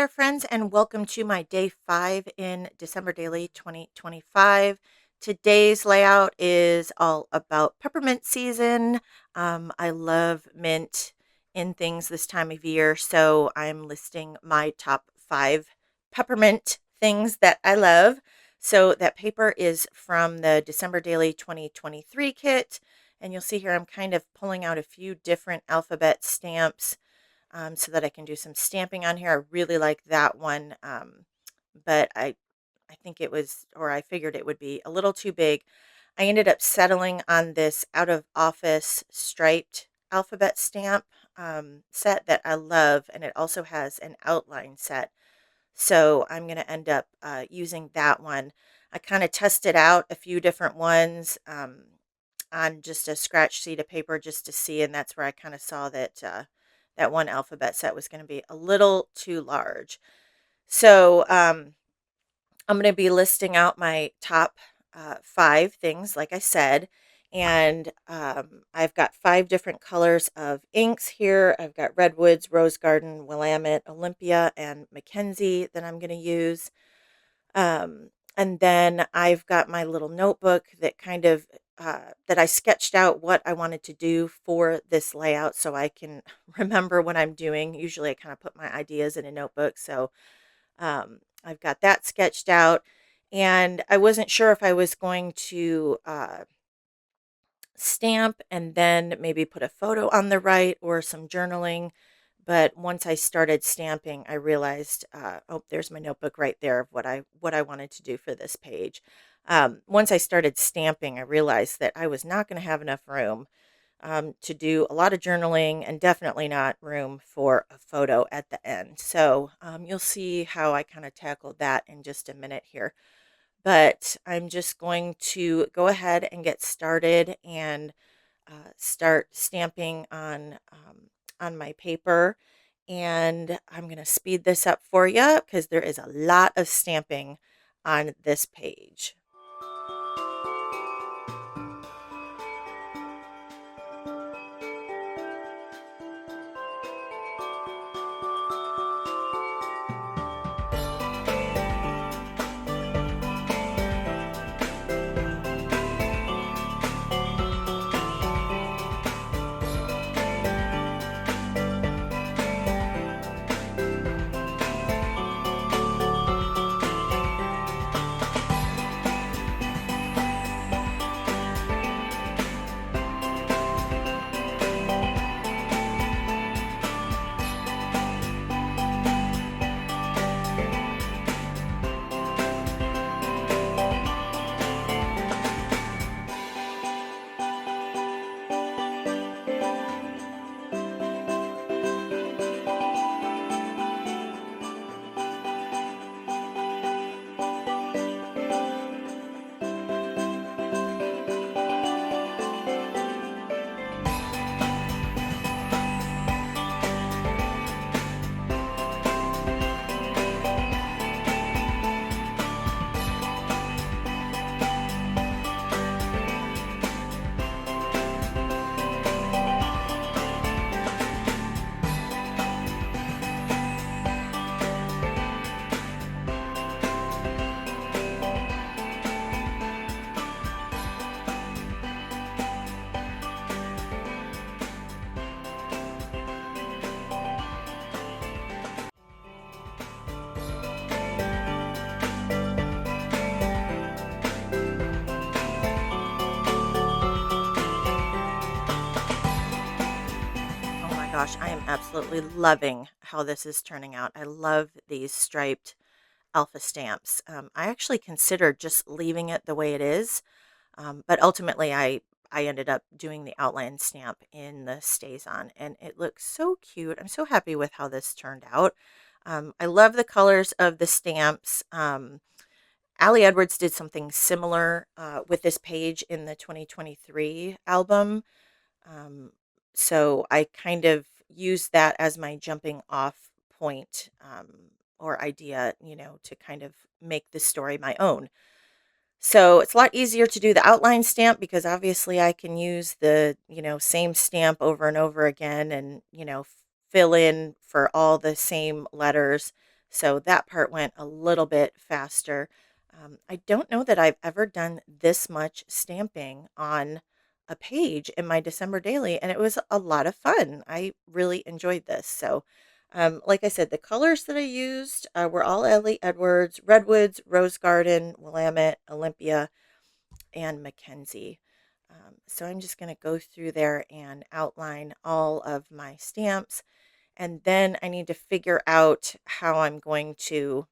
there, friends, and welcome to my day 5 in December Daily 2025. Today's layout is all about peppermint season. I love mint in things this time of year, so I'm listing my top 5 peppermint things that I love. So that paper is from the December Daily 2023 kit, and you'll see here I'm kind of pulling out a few different alphabet stamps so that I can do some stamping on here. I really like that one, but I think it was, or I figured it would be a little too big. I ended up settling on this out of office striped alphabet stamp set that I love, and it also has an outline set. So I'm going to end up using that one. I kind of tested out a few different ones on just a scratch sheet of paper just to see, and that's where I kind of saw that that one alphabet set was going to be a little too large. So I'm going to be listing out my top 5 things, like I said, and I've got 5 different colors of inks here. I've got Redwoods, Rose Garden, Willamette, Olympia, and Mackenzie that I'm going to use. And then I've got my little notebook that kind of that I sketched out what I wanted to do for this layout so I can remember what I'm doing. Usually I kind of put my ideas in a notebook. So I've got that sketched out. And I wasn't sure if I was going to stamp and then maybe put a photo on the right or some journaling. But once I started stamping, I realized, oh, there's my notebook right there of what I wanted to do for this page. Once I started stamping, I realized that I was not going to have enough room to do a lot of journaling and definitely not room for a photo at the end. So you'll see how I kind of tackled that in just a minute here. But I'm just going to go ahead and get started and start stamping on my paper. And I'm going to speed this up for you because there is a lot of stamping on this page. Oh my gosh, I am absolutely loving how this is turning out. I love these striped alpha stamps. I actually considered just leaving it the way it is, but ultimately I ended up doing the outline stamp in the stays on, and it looks so cute. I'm so happy with how this turned out. I love the colors of the stamps. Allie Edwards did something similar with this page in the 2023 album. Um, so I kind of use that as my jumping off point or idea, to kind of make the story my own. So it's a lot easier to do the outline stamp because obviously I can use the, same stamp over and over again and, fill in for all the same letters. So that part went a little bit faster. I don't know that I've ever done this much stamping on a page in my December daily, and it was a lot of fun. I really enjoyed this. So, like I said, the colors that I used were all Ellie Edwards, Redwoods, Rose Garden, Willamette, Olympia, and Mackenzie. So I'm just going to go through there and outline all of my stamps. And then I need to figure out how I'm going to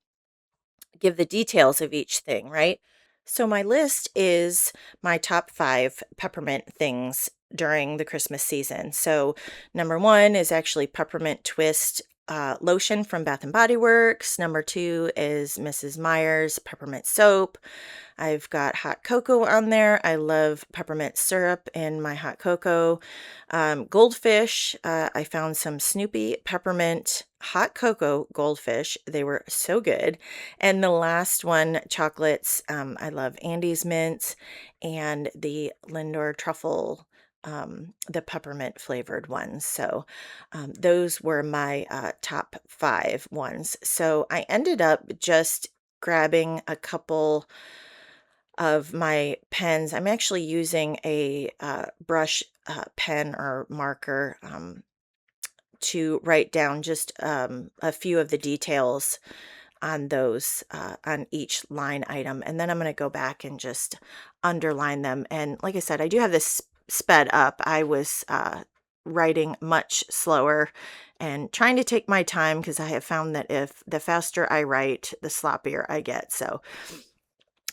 give the details of each thing, right? So my list is my top 5 peppermint things during the Christmas season. So number 1 is actually peppermint twist lotion from Bath and Body Works. Number 2 is Mrs. Meyer's peppermint soap. I've got hot cocoa on there. I love peppermint syrup in my hot cocoa. Goldfish, I found some Snoopy peppermint hot cocoa goldfish. They were so good. And the last one, chocolates. I love Andy's mints and the Lindor truffle, the peppermint flavored ones. So those were my top 5 ones. So I ended up just grabbing a couple of my pens. I'm actually using a brush pen or marker to write down just a few of the details on those, on each line item. And then I'm going to go back and just underline them. And like I said, I do have this sped up. I was writing much slower and trying to take my time because I have found that if the faster I write, the sloppier I get. So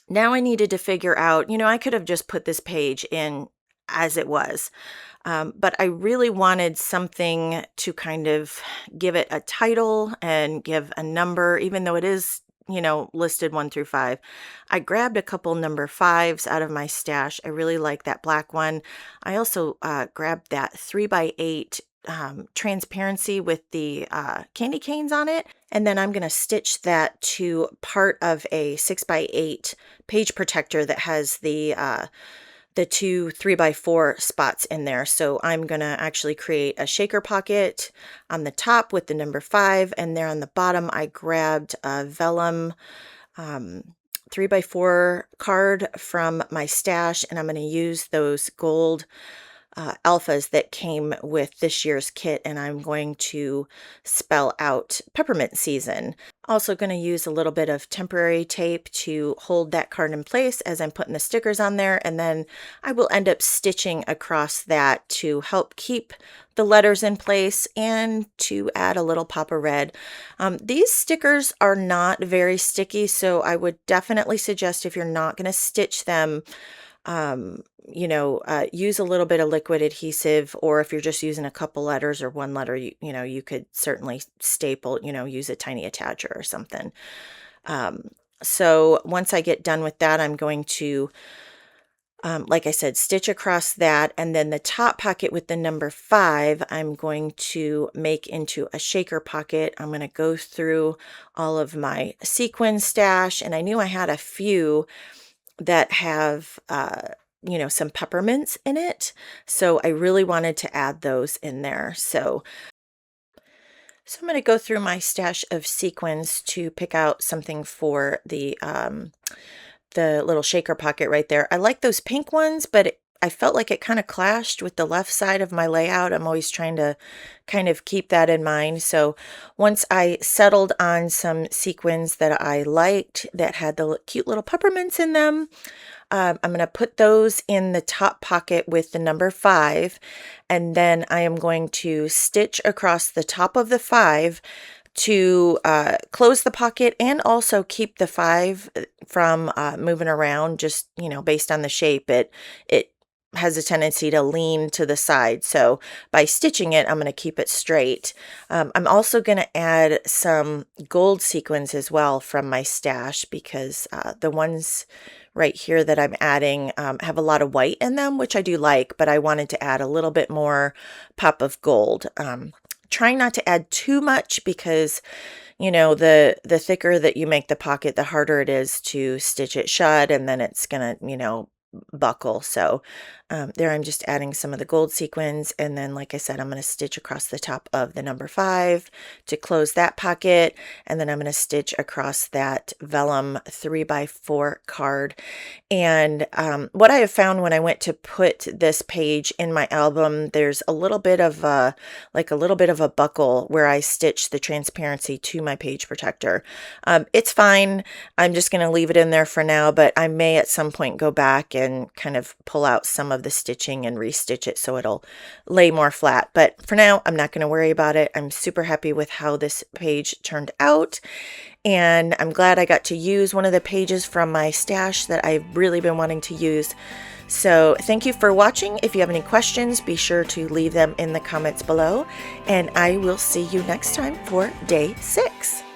now I needed to figure out, I could have just put this page in as it was, but I really wanted something to kind of give it a title and give a number, even though it is, listed 1 through 5. I grabbed a couple number 5s out of my stash. I really like that black one. I also grabbed that 3x8 transparency with the candy canes on it. And then I'm going to stitch that to part of a 6x8 page protector that has the 2 3x4 spots in there. So I'm going to actually create a shaker pocket on the top with the number 5. And there on the bottom, I grabbed a vellum 3x4 card from my stash. And I'm going to use those gold alphas that came with this year's kit, and I'm going to spell out peppermint season. Also going to use a little bit of temporary tape to hold that card in place as I'm putting the stickers on there, and then I will end up stitching across that to help keep the letters in place and to add a little pop of red. These stickers are not very sticky, so I would definitely suggest if you're not going to stitch them, use a little bit of liquid adhesive, or if you're just using a couple letters or one letter, you could certainly staple, use a tiny attacher or something. So once I get done with that, I'm going to, like I said, stitch across that, and then the top pocket with the number 5, I'm going to make into a shaker pocket. I'm going to go through all of my sequin stash, and I knew I had a few that have, some peppermints in it. So I really wanted to add those in there. So I'm going to go through my stash of sequins to pick out something for the little shaker pocket right there. I like those pink ones, but I felt like it kind of clashed with the left side of my layout. I'm always trying to kind of keep that in mind. So once I settled on some sequins that I liked that had the cute little peppermints in them, I'm going to put those in the top pocket with the number 5, and then I am going to stitch across the top of the 5 to close the pocket and also keep the 5 from moving around. Just, based on the shape, it has a tendency to lean to the side. So by stitching it, I'm going to keep it straight. I'm also going to add some gold sequins as well from my stash, because the ones right here that I'm adding have a lot of white in them, which I do like, but I wanted to add a little bit more pop of gold. Trying not to add too much because, the thicker that you make the pocket, the harder it is to stitch it shut, and then it's gonna, buckle. So There I'm just adding some of the gold sequins, and then like I said, I'm going to stitch across the top of the number 5 to close that pocket, and then I'm going to stitch across that vellum 3x4 card. And what I have found when I went to put this page in my album, there's a little bit of a buckle where I stitch the transparency to my page protector. It's fine. I'm just going to leave it in there for now, but I may at some point go back and kind of pull out some of the stitching and restitch it so it'll lay more flat. But for now, I'm not going to worry about it. I'm super happy with how this page turned out. And I'm glad I got to use one of the pages from my stash that I've really been wanting to use. So thank you for watching. If you have any questions, be sure to leave them in the comments below. And I will see you next time for day 6.